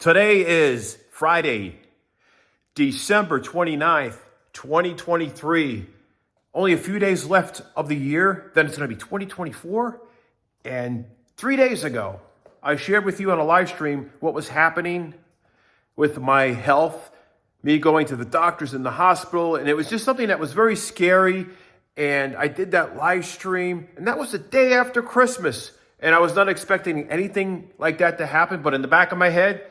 Today is Friday, December 29th, 2023. Only a few days left of the year, then it's going to be 2024. And 3 days ago, I shared with you on a live stream what was happening with my health, me going to the doctors in the hospital, and it was just something that was very scary. And I did that live stream, and that was the day after Christmas. And I was not expecting anything like that to happen, but in the back of my head,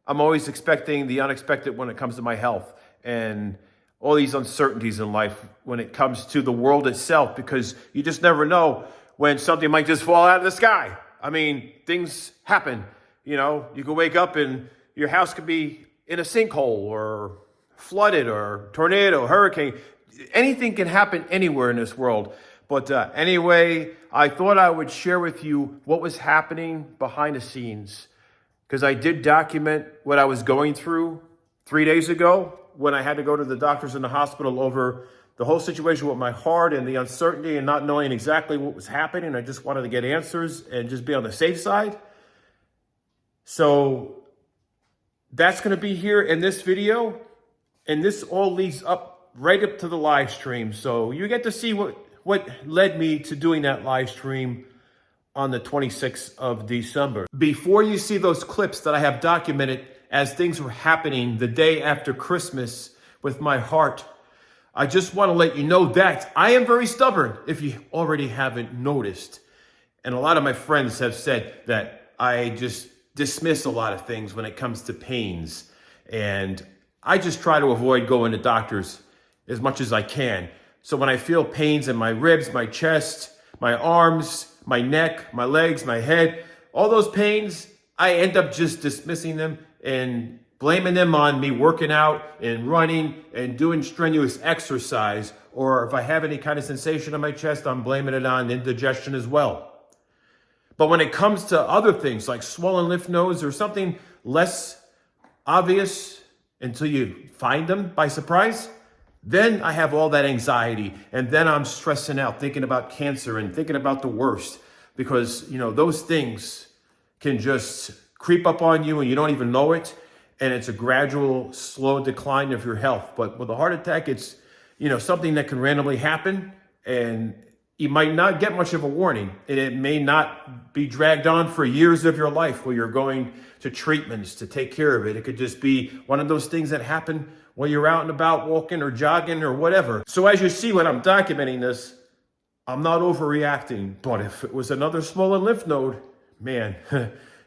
I'm always expecting the unexpected when it comes to my health and all these uncertainties in life when it comes to the world itself, because you just never know when something might just fall out of the sky. I mean, things happen. You know, you can wake up and your house could be in a sinkhole or flooded or tornado, hurricane. Anything can happen anywhere in this world. But anyway, I thought I would share with you what was happening behind the scenes, because I did document what I was going through 3 days ago when I had to go to the doctors in the hospital over the whole situation with my heart and the uncertainty and not knowing exactly what was happening. I just wanted to get answers and just be on the safe side. So that's going to be here in this video. And this all leads up right up to the live stream. So you get to see what led me to doing that live stream on the 26th of December. Before you see those clips that I have documented as things were happening the day after Christmas with my heart, I just want to let you know that I am very stubborn, if you already haven't noticed. And a lot of my friends have said that I just dismiss a lot of things when it comes to pains. And I just try to avoid going to doctors as much as I can. So when I feel pains in my ribs, my chest, my arms, my neck, my legs, my head, all those pains, I end up just dismissing them and blaming them on me working out and running and doing strenuous exercise. Or if I have any kind of sensation in my chest, I'm blaming it on indigestion as well. But when it comes to other things like swollen lymph nodes or something less obvious until you find them by surprise, then I have all that anxiety, and then I'm stressing out, thinking about cancer and thinking about the worst, because, you know, those things can just creep up on you and you don't even know it. And it's a gradual, slow decline of your health. But with a heart attack, it's, you know, something that can randomly happen, and you might not get much of a warning, and it may not be dragged on for years of your life where you're going to treatments to take care of it. It could just be one of those things that happen while you're out and about walking or jogging or whatever. So as you see when I'm documenting this, I'm not overreacting. But if it was another swollen lymph node, man,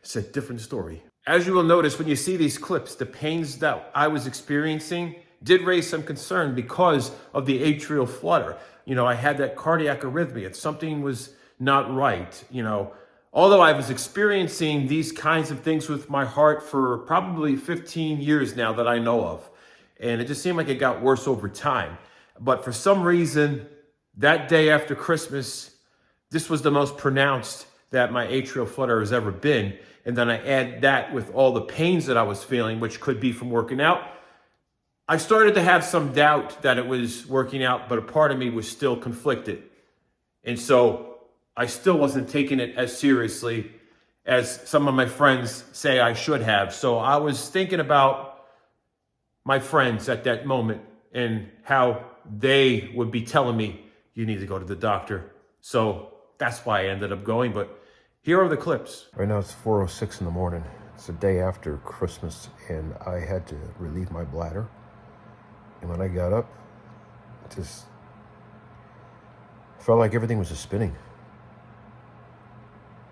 it's a different story. As you will notice when you see these clips, the pains that I was experiencing did raise some concern because of the atrial flutter. You know, I had that cardiac arrhythmia. Something was not right. You know, although I was experiencing these kinds of things with my heart for probably 15 years now that I know of. And it just seemed like it got worse over time. But for some reason, that day after Christmas, this was the most pronounced that my atrial flutter has ever been. And then I add that with all the pains that I was feeling, which could be from working out. I started to have some doubt that it was working out, but a part of me was still conflicted. And so I still wasn't taking it as seriously as some of my friends say I should have. So I was thinking about my friends at that moment and how they would be telling me, you need to go to the doctor. So that's why I ended up going. But here are the clips. Right now it's 4:06 in the morning. It's the day after Christmas, and I had to relieve my bladder. And when I got up, it just felt like everything was just spinning.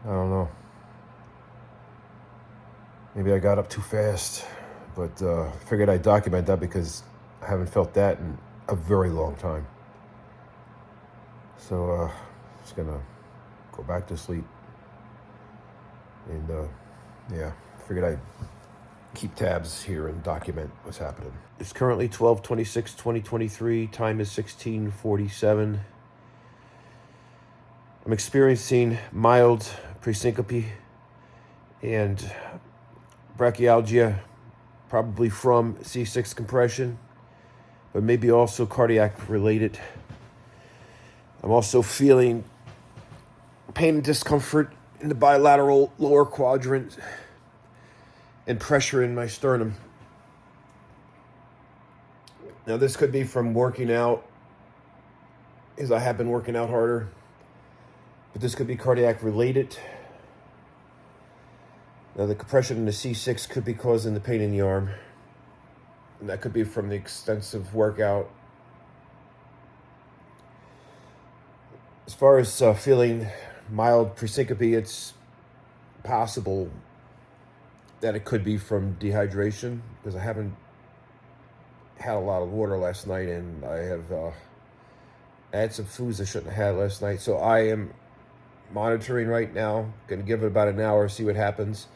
I don't know. Maybe I got up too fast, but figured I'd document that because I haven't felt that in a very long time. So just gonna go back to sleep. And yeah, figured I'd keep tabs here and document what's happening. It's currently 12/26/2023. Time is 16:47. I'm experiencing mild presyncope and brachialgia, probably from C6 compression, but maybe also cardiac related. I'm also feeling pain and discomfort in the bilateral lower quadrant. and pressure in my sternum. Now this could be from working out, as I have been working out harder, but this could be cardiac related. Now the compression in the C6 could be causing the pain in the arm, and that could be from the extensive workout. As far as feeling mild presyncope, it's possible that it could be from dehydration, because I haven't had a lot of water last night, and I have had some foods I shouldn't have had last night. So I am monitoring right now. Going to give it about an hour, see what happens.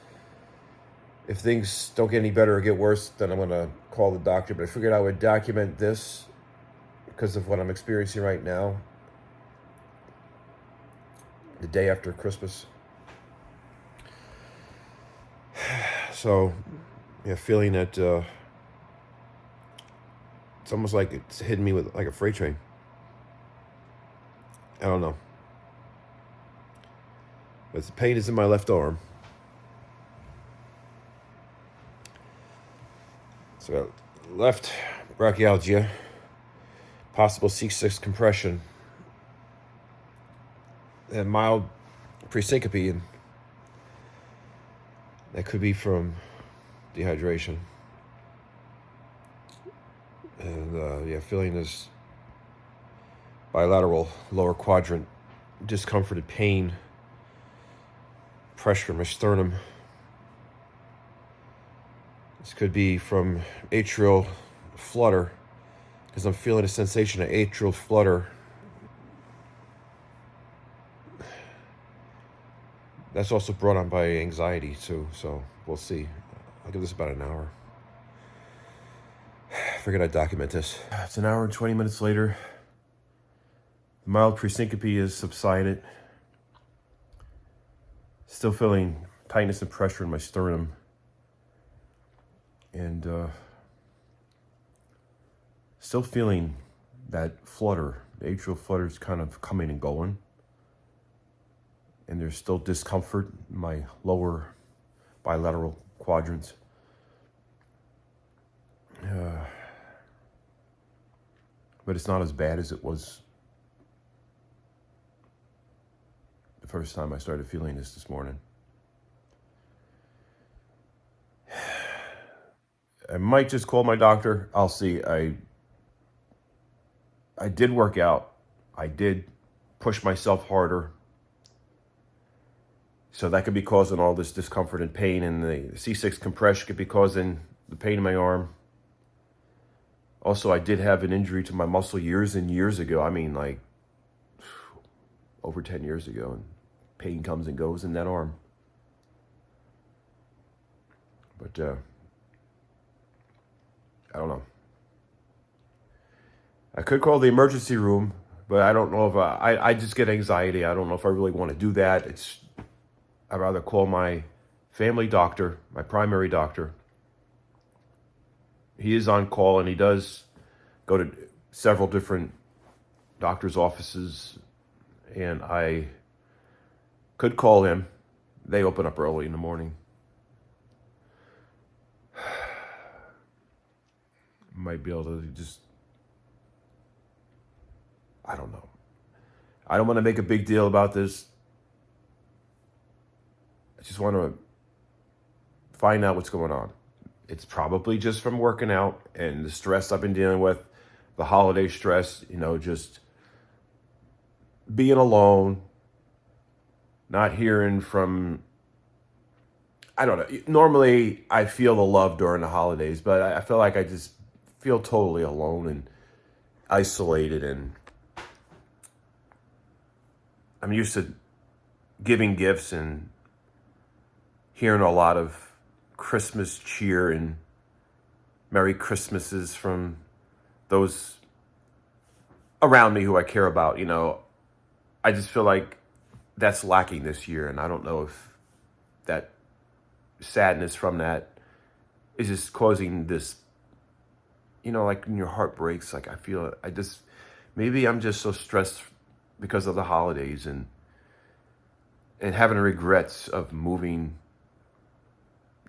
If things don't get any better or get worse, then I'm going to call the doctor. But I figured I would document this because of what I'm experiencing right now, the day after Christmas. So, yeah, feeling that it's almost like it's hitting me with like a freight train. I don't know. But the pain is in my left arm. So left brachialgia, possible C6 compression, and mild presyncope, and that could be from dehydration. And yeah, feeling this bilateral lower quadrant discomforted pain, pressure in my sternum. This could be from atrial flutter, because I'm feeling a sensation of atrial flutter. That's also brought on by anxiety too, so we'll see. I'll give this about an hour. Figured I'd document this. It's an hour and 20 minutes later. The mild presyncope has subsided. Still feeling tightness and pressure in my sternum. And still feeling that flutter. The atrial flutter is kind of coming and going. And there's still discomfort in my lower bilateral quadrants. But it's not as bad as it was the first time I started feeling this morning. I might just call my doctor. I'll see. I did work out. I did push myself harder. So that could be causing all this discomfort and pain, and the C6 compression could be causing the pain in my arm. Also, I did have an injury to my muscle years and years ago. I mean, like over 10 years ago, and pain comes and goes in that arm. But I don't know. I could call the emergency room, but I don't know if I just get anxiety. I don't know if I really want to do that. I'd rather call my family doctor, my primary doctor. He is on call, and he does go to several different doctor's offices, and I could call him. They open up early in the morning. Might be able to just, I don't know. I don't want to make a big deal about this. I just want to find out what's going on. It's probably just from working out and the stress I've been dealing with, the holiday stress, just being alone, not hearing from, I don't know. Normally I feel the love during the holidays, but I feel like I just feel totally alone and isolated, and I'm used to giving gifts and hearing a lot of Christmas cheer and Merry Christmases from those around me who I care about. I just feel like that's lacking this year, and I don't know if that sadness from that is just causing this, like when your heart breaks, like maybe I'm just so stressed because of the holidays and having regrets of moving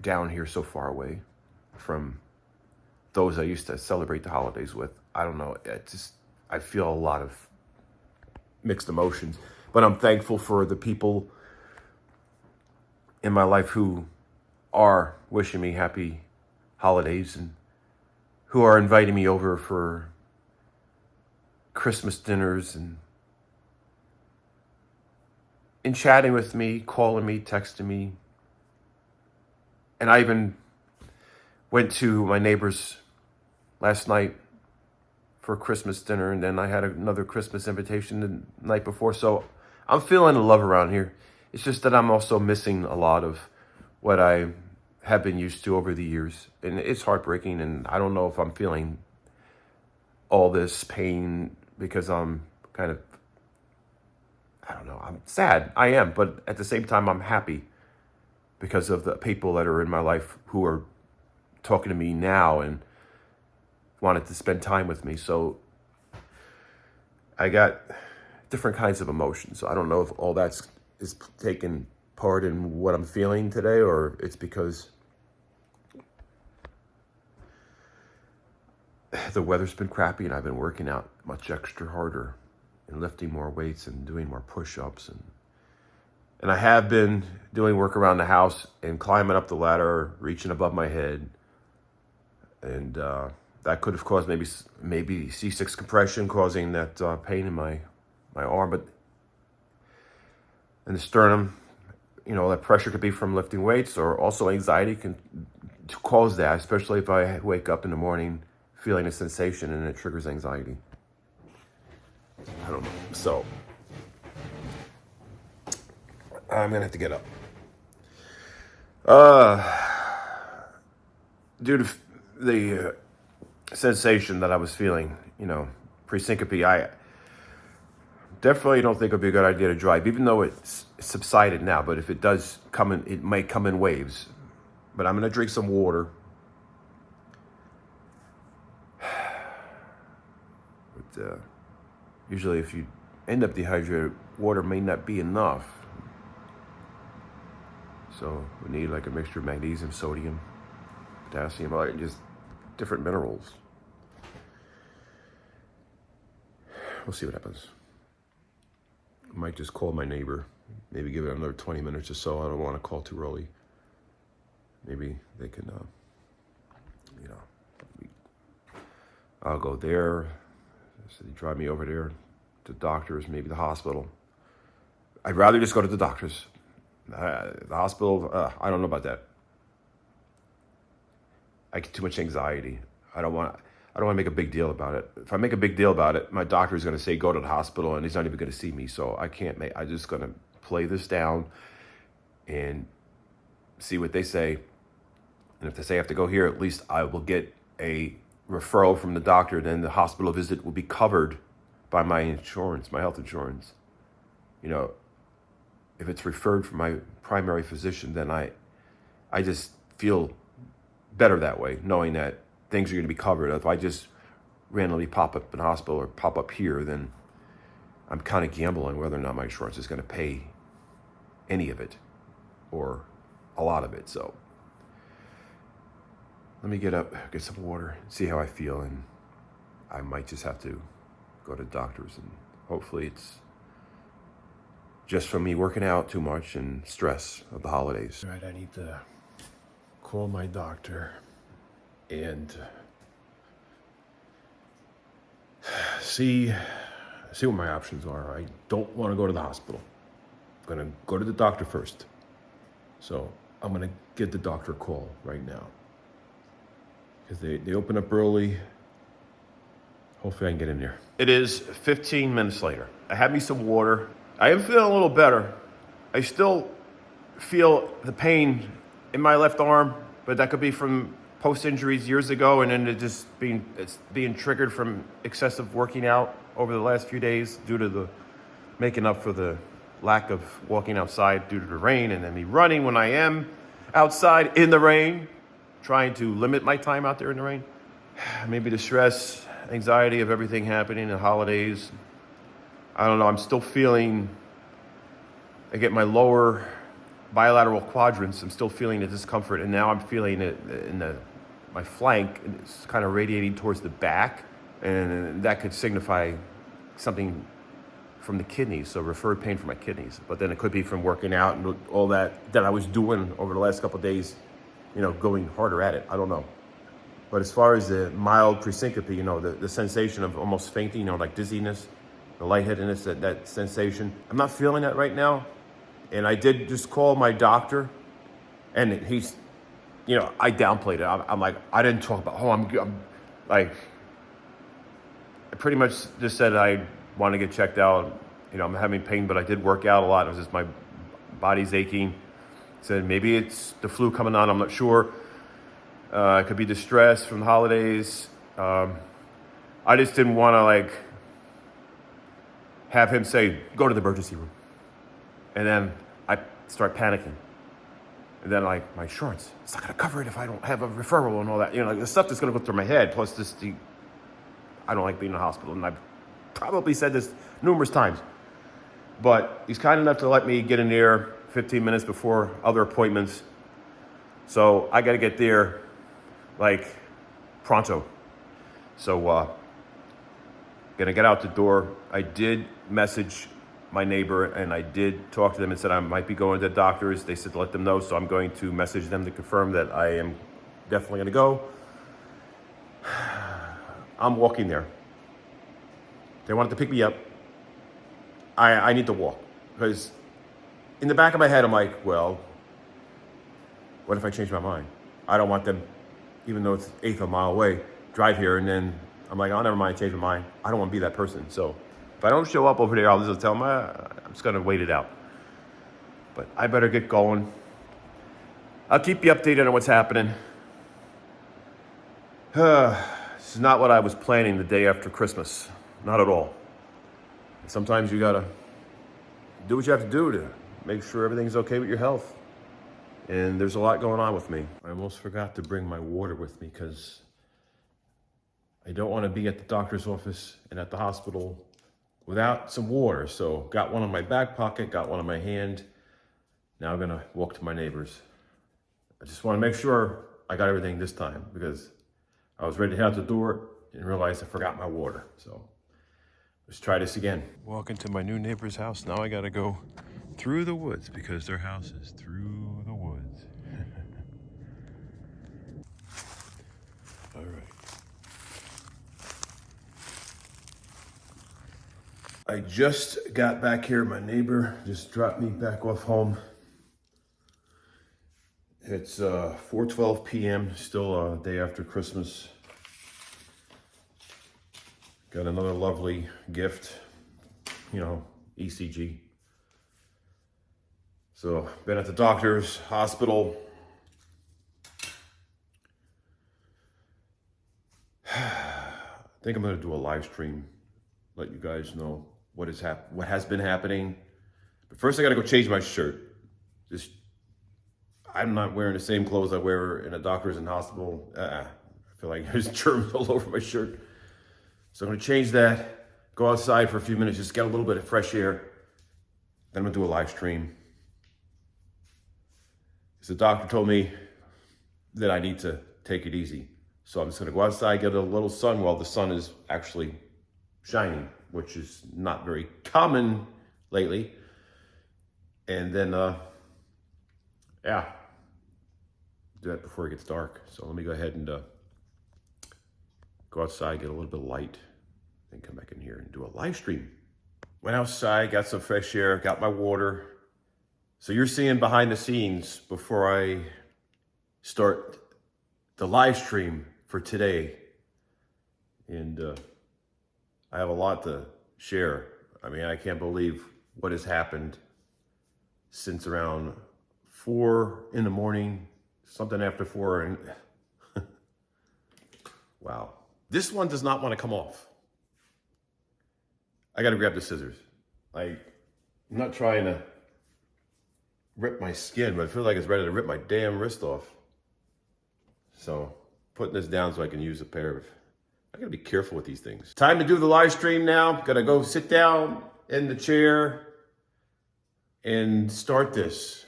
down here so far away from those I used to celebrate the holidays with. I don't know. I feel a lot of mixed emotions, but I'm thankful for the people in my life who are wishing me happy holidays and who are inviting me over for Christmas dinners and chatting with me, calling me, texting me. And I even went to my neighbor's last night for Christmas dinner, and then I had another Christmas invitation the night before. So I'm feeling the love around here. It's just that I'm also missing a lot of what I have been used to over the years. And it's heartbreaking, and I don't know if I'm feeling all this pain because I'm kind of, I don't know, I'm sad. I am, but at the same time, I'm happy because of the people that are in my life who are talking to me now and wanted to spend time with me. So I got different kinds of emotions. So I don't know if all that's is taking part in what I'm feeling today, or it's because the weather's been crappy and I've been working out much extra harder and lifting more weights and doing more push-ups. And I have been doing work around the house and climbing up the ladder, reaching above my head. And that could have caused maybe C6 compression, causing that pain in my arm. But in the sternum, that pressure could be from lifting weights, or also anxiety can cause that, especially if I wake up in the morning feeling a sensation and it triggers anxiety. I don't know. So I'm gonna have to get up. Due to the sensation that I was feeling, pre-syncope, I definitely don't think it'd be a good idea to drive, even though it's subsided now. But if it does come in, it might come in waves. But I'm gonna drink some water. But usually if you end up dehydrated, water may not be enough. So we need like a mixture of magnesium, sodium, potassium, like just different minerals. We'll see what happens. I might just call my neighbor, maybe give it another 20 minutes or so. I don't want to call too early. Maybe they can, I'll go there. So they drive me over there to doctors, maybe the hospital. I'd rather just go to the doctors. The hospital, I don't know about that. I get too much anxiety. I don't want to make a big deal about it. If I make a big deal about it, my doctor is going to say go to the hospital, and he's not even going to see me. So I'm just going to play this down and see what they say. And if they say I have to go here, at least I will get a referral from the doctor. Then the hospital visit will be covered by my insurance, my health insurance. If it's referred from my primary physician, then I just feel better that way, knowing that things are going to be covered. If I just randomly pop up in the hospital or pop up here, then I'm kind of gambling whether or not my insurance is going to pay any of it or a lot of it. So let me get up, get some water, see how I feel, and I might just have to go to doctors, and hopefully it's just from me working out too much and stress of the holidays. All right, I need to call my doctor and see what my options are. I don't want to go to the hospital. I'm going to go to the doctor first. So I'm going to give the doctor a call right now, because they open up early. Hopefully I can get in there. It is 15 minutes later. I had me some water. I am feeling a little better. I still feel the pain in my left arm, but that could be from post-injuries years ago, and then it's being triggered from excessive working out over the last few days due to the making up for the lack of walking outside due to the rain, and then me running when I am outside in the rain, trying to limit my time out there in the rain. Maybe the stress, anxiety of everything happening, the holidays. I don't know. I'm still feeling, I get my lower bilateral quadrants. I'm still feeling the discomfort, and now I'm feeling it in my flank. And it's kind of radiating towards the back, and that could signify something from the kidneys, so referred pain for my kidneys. But then it could be from working out and all that I was doing over the last couple of days, going harder at it. I don't know. But as far as the mild presyncope, the sensation of almost fainting, like dizziness, the lightheadedness, that sensation, I'm not feeling that right now. And I did just call my doctor, and he's, I downplayed it. I'm like, I didn't talk about, I'm like, I pretty much just said I want to get checked out. I'm having pain, but I did work out a lot. It was just my body's aching. Said maybe it's the flu coming on. I'm not sure. It could be the stress from the holidays. I just didn't want to have him say, go to the emergency room. And then I start panicking. And then my insurance, it's not going to cover it if I don't have a referral and all that. The stuff that's going to go through my head. Plus I don't like being in the hospital. And I've probably said this numerous times. But he's kind enough to let me get in there 15 minutes before other appointments. So I got to get there pronto. So gonna get out the door. I did message my neighbor, and I did talk to them and said I might be going to the doctors. They said to let them know, so I'm going to message them to confirm that I am definitely gonna go. I'm walking there. They wanted to pick me up. I need to walk, because in the back of my head I'm like, well, what if I change my mind? I don't want them, even though it's eighth of a mile away, drive here, and then I'm like, oh, never mind, change my mind. I don't want to be that person. So if I don't show up over there, I'll just tell them, I'm just going to wait it out. But I better get going. I'll keep you updated on what's happening. This is not what I was planning the day after Christmas. Not at all. Sometimes you got to do what you have to do to make sure everything's okay with your health. And there's a lot going on with me. I almost forgot to bring my water with me, because I don't want to be at the doctor's office and at the hospital without some water. So got one in my back pocket, got one in my hand. Now I'm gonna walk to my neighbor's. I just want to make sure I got everything this time, because I was ready to head out the door and realized I forgot my water. So let's try this again. Walking to my new neighbor's house. Now I gotta go through the woods, because their house is through the woods. All right. I just got back here. My neighbor just dropped me back off home. It's 4:12 p.m., still a day after Christmas. Got another lovely gift, ECG. So, been at the doctor's, hospital. I think I'm gonna do a live stream, let you guys know what has been happening. But first I gotta go change my shirt. I'm not wearing the same clothes I wear in a doctor's and hospital. I feel like there's germs all over my shirt. So I'm gonna change that, go outside for a few minutes, just get a little bit of fresh air. Then I'm gonna do a live stream. Because the doctor told me that I need to take it easy. So I'm just gonna go outside, get a little sun while the sun is actually shining, which is not very common lately. And then, do that before it gets dark. So let me go ahead and go outside, get a little bit of light, then come back in here and do a live stream. Went outside, got some fresh air, got my water. So you're seeing behind the scenes before I start the live stream for today. And I have a lot to share. I mean, I can't believe what has happened since around 4 in the morning, something after 4. And wow. This one does not want to come off. I got to grab the scissors. I'm not trying to rip my skin, but I feel like it's ready to rip my damn wrist off. So putting this down so I can use a pair of, I gotta be careful with these things. Time to do the live stream now. Gotta go sit down in the chair and start this.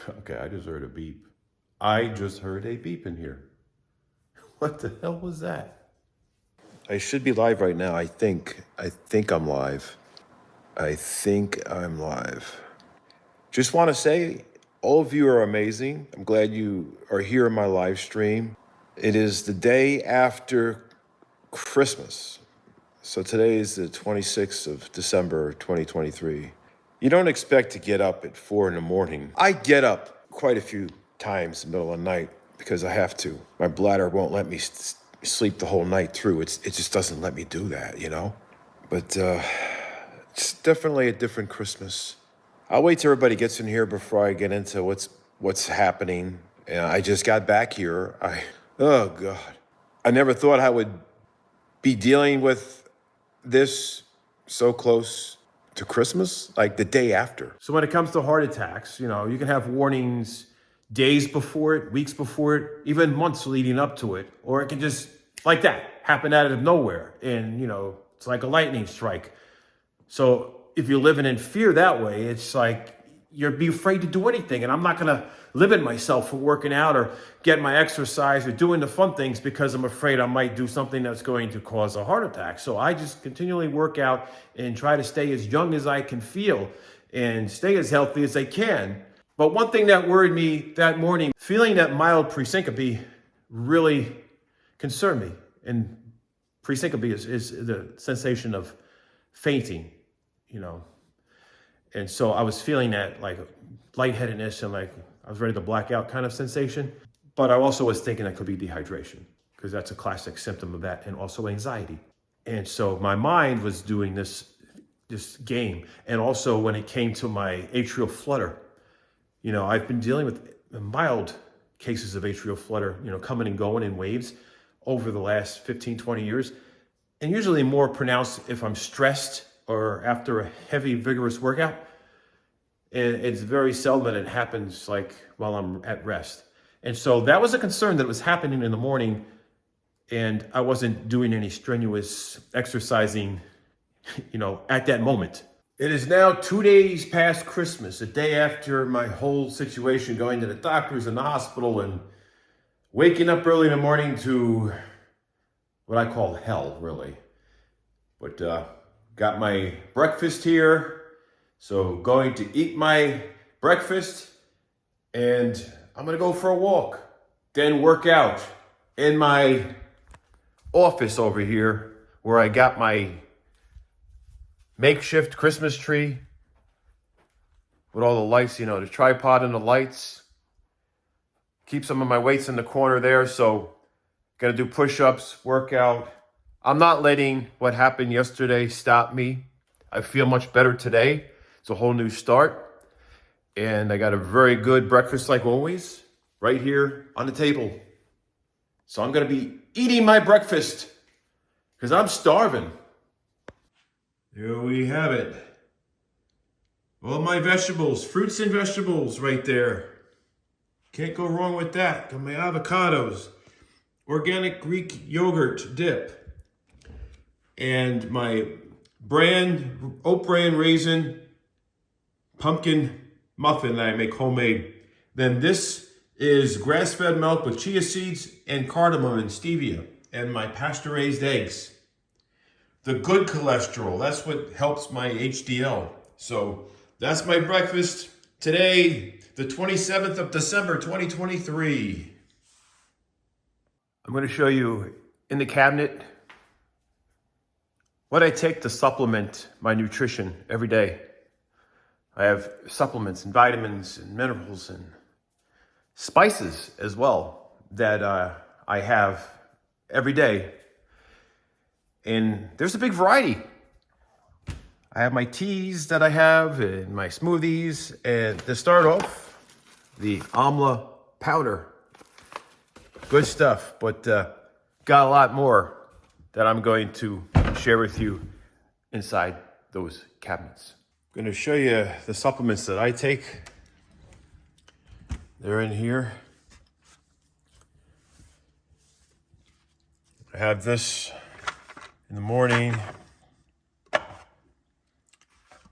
Okay, I just heard a beep. I just heard a beep in here. What the hell was that? I should be live right now. I think I'm live. I think I'm live. Just want to say, all of you are amazing. I'm glad you are here in my live stream. It is the day after Christmas. So today is the 26th of December, 2023. You don't expect to get up at 4 in the morning. I get up quite a few times in the middle of the night because I have to. My bladder won't let me sleep the whole night through. It just doesn't let me do that, you know? But it's definitely a different Christmas. I'll wait till everybody gets in here before I get into what's happening. I just got back here. Oh God. I never thought I would be dealing with this so close to Christmas, like the day after. So when it comes to heart attacks, you know, you can have warnings days before it, weeks before it, even months leading up to it, or it can just like that happen out of nowhere. And, you know, it's like a lightning strike. So if you're living in fear that way, it's like you're be afraid to do anything. And I'm not going to limit myself from working out or getting my exercise or doing the fun things because I'm afraid I might do something that's going to cause a heart attack. So I just continually work out and try to stay as young as I can feel and stay as healthy as I can. But one thing that worried me that morning, feeling that mild presyncope really concerned me. And presyncope is the sensation of fainting, you know. And so I was feeling that like lightheadedness and like I was ready to black out kind of sensation. But I also was thinking that could be dehydration because that's a classic symptom of that, and also anxiety. And so my mind was doing this game. And also when it came to my atrial flutter, you know, I've been dealing with mild cases of atrial flutter, you know, coming and going in waves over the last 15, 20 years. And usually more pronounced if I'm stressed or after a heavy, vigorous workout. And it's very seldom that it happens like while I'm at rest. And so that was a concern that it was happening in the morning and I wasn't doing any strenuous exercising, you know, at that moment. It is now 2 days past Christmas, a day after my whole situation, going to the doctors and the hospital and waking up early in the morning to what I call hell, really. But got my breakfast here. So going to eat my breakfast and I'm gonna go for a walk, then work out in my office over here where I got my makeshift Christmas tree with all the lights, you know, the tripod and the lights. Keep some of my weights in the corner there. So gonna do push-ups, workout. I'm not letting what happened yesterday stop me. I feel much better today. It's a whole new start. And I got a very good breakfast like always, right here on the table. So I'm gonna be eating my breakfast because I'm starving. Here we have it. All my vegetables, fruits and vegetables right there. Can't go wrong with that. Got my avocados, organic Greek yogurt dip, and my oat bran raisin pumpkin muffin that I make homemade. Then this is grass-fed milk with chia seeds and cardamom and stevia, and my pasture-raised eggs. The good cholesterol, that's what helps my HDL. So that's my breakfast today, the 27th of December, 2023. I'm going to show you in the cabinet what I take to supplement my nutrition every day. I have supplements and vitamins and minerals and spices as well that I have every day. And there's a big variety. I have my teas that I have and my smoothies. And to start off, the amla powder. Good stuff, but got a lot more that I'm going to share with you inside those cabinets. I'm going to show you the supplements that I take. They're in here. I have this in the morning.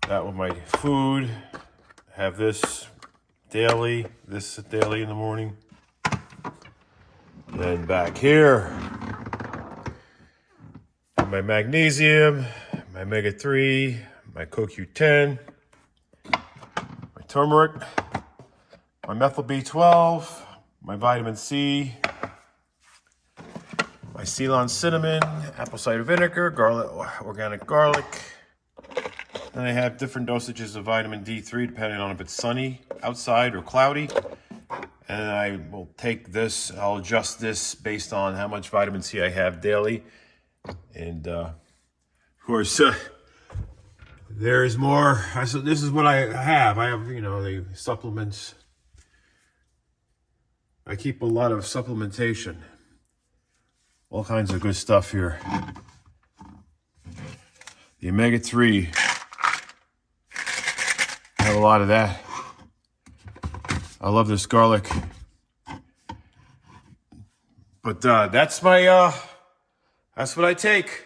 That with my food. I have this daily. This is daily in the morning. Then back here, my magnesium, my omega-3, my CoQ10, my turmeric, my methyl B12, my vitamin C, my Ceylon cinnamon, apple cider vinegar, garlic, organic garlic. Then I have different dosages of vitamin D3 depending on if it's sunny outside or cloudy. And I will take this, I'll adjust this based on how much vitamin C I have daily. And of course, there's more. So this is what I have. I have, the supplements. I keep a lot of supplementation. All kinds of good stuff here. The omega-3. I have a lot of that. I love this garlic. But that's my, that's what I take.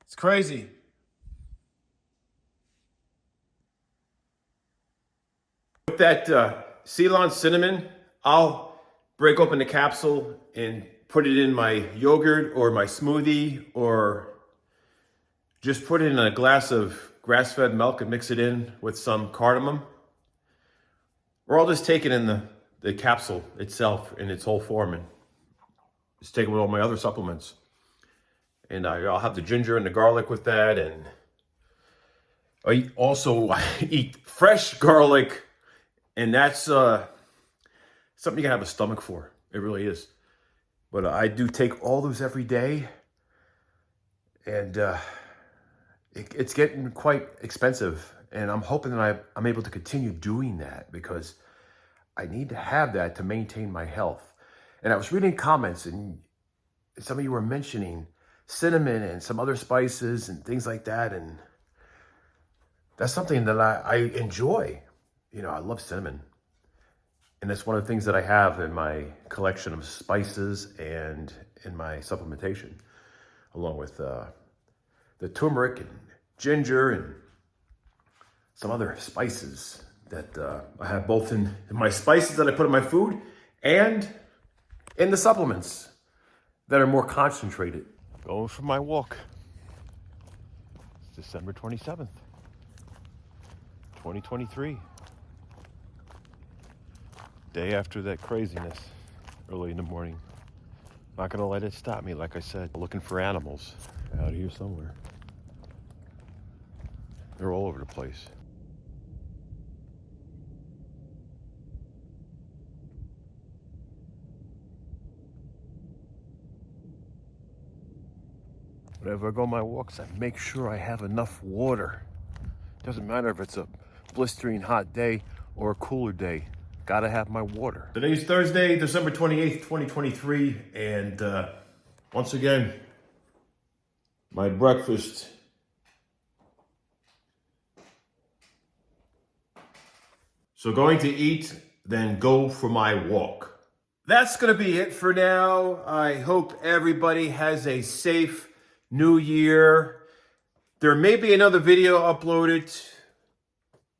It's crazy. With that Ceylon cinnamon, I'll break open the capsule and put it in my yogurt or my smoothie, or just put it in a glass of grass-fed milk and mix it in with some cardamom. Or I'll just take it in the capsule itself in its whole form and just take it with all my other supplements. And I'll have the ginger and the garlic with that. And I eat fresh garlic, and that's something you can have a stomach for. It really is. But I do take all those every day, and it's getting quite expensive. And I'm hoping that I'm able to continue doing that, because I need to have that to maintain my health. And I was reading comments, and some of you were mentioning cinnamon and some other spices and things like that. And that's something that I enjoy. I love cinnamon. And it's one of the things that I have in my collection of spices and in my supplementation, along with the turmeric and ginger and some other spices that I have both in my spices that I put in my food and in the supplements that are more concentrated. Going for my walk. It's December 27th, 2023. Day after that craziness early in the morning. Not gonna let it stop me, like I said. Looking for animals out here somewhere. They're all over the place. Whenever I go on my walks, I make sure I have enough water. Doesn't matter if it's a blistering hot day or a cooler day. Gotta have my water. Today's Thursday, December 28th, 2023. And once again, my breakfast. So going to eat, then go for my walk. That's gonna be it for now. I hope everybody has a safe New Year. There may be another video uploaded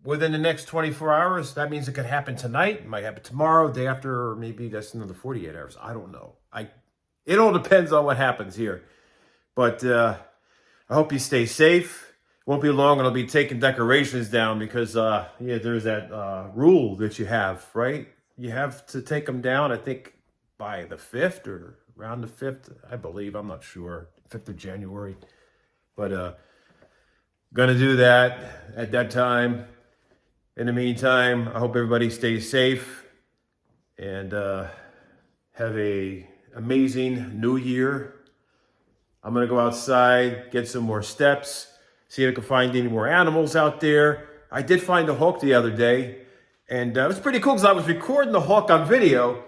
within the next 24 hours. That means it could happen tonight. It might happen tomorrow, day after, or maybe that's another 48 hours. I don't know. It all depends on what happens here. But I hope you stay safe. Won't be long and I'll be taking decorations down because, there's that rule that you have, right? You have to take them down, I think, by the 5th or around the 5th, I believe. I'm not sure. 5th of January. But gonna do that at that time. In the meantime, I hope everybody stays safe and have a amazing new year. I'm gonna go outside, get some more steps, see if I can find any more animals out there. I did find a hawk the other day, and it was pretty cool because I was recording the hawk on video,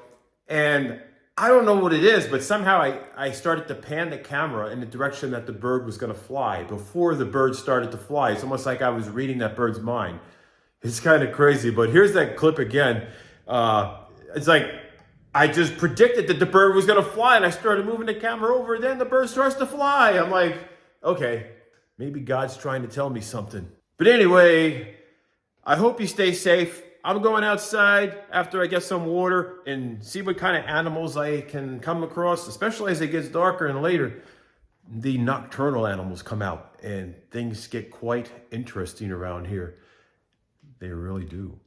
and I don't know what it is, but somehow I started to pan the camera in the direction that the bird was gonna fly before the bird started to fly. It's almost like I was reading that bird's mind. It's kind of crazy, but here's that clip again. It's like I just predicted that the bird was gonna fly, and I started moving the camera over, and then the bird starts to fly. I'm like, okay, maybe God's trying to tell me something. But anyway, I hope you stay safe. I'm going outside after I get some water and see what kind of animals I can come across, especially as it gets darker and later. The nocturnal animals come out and things get quite interesting around here. They really do.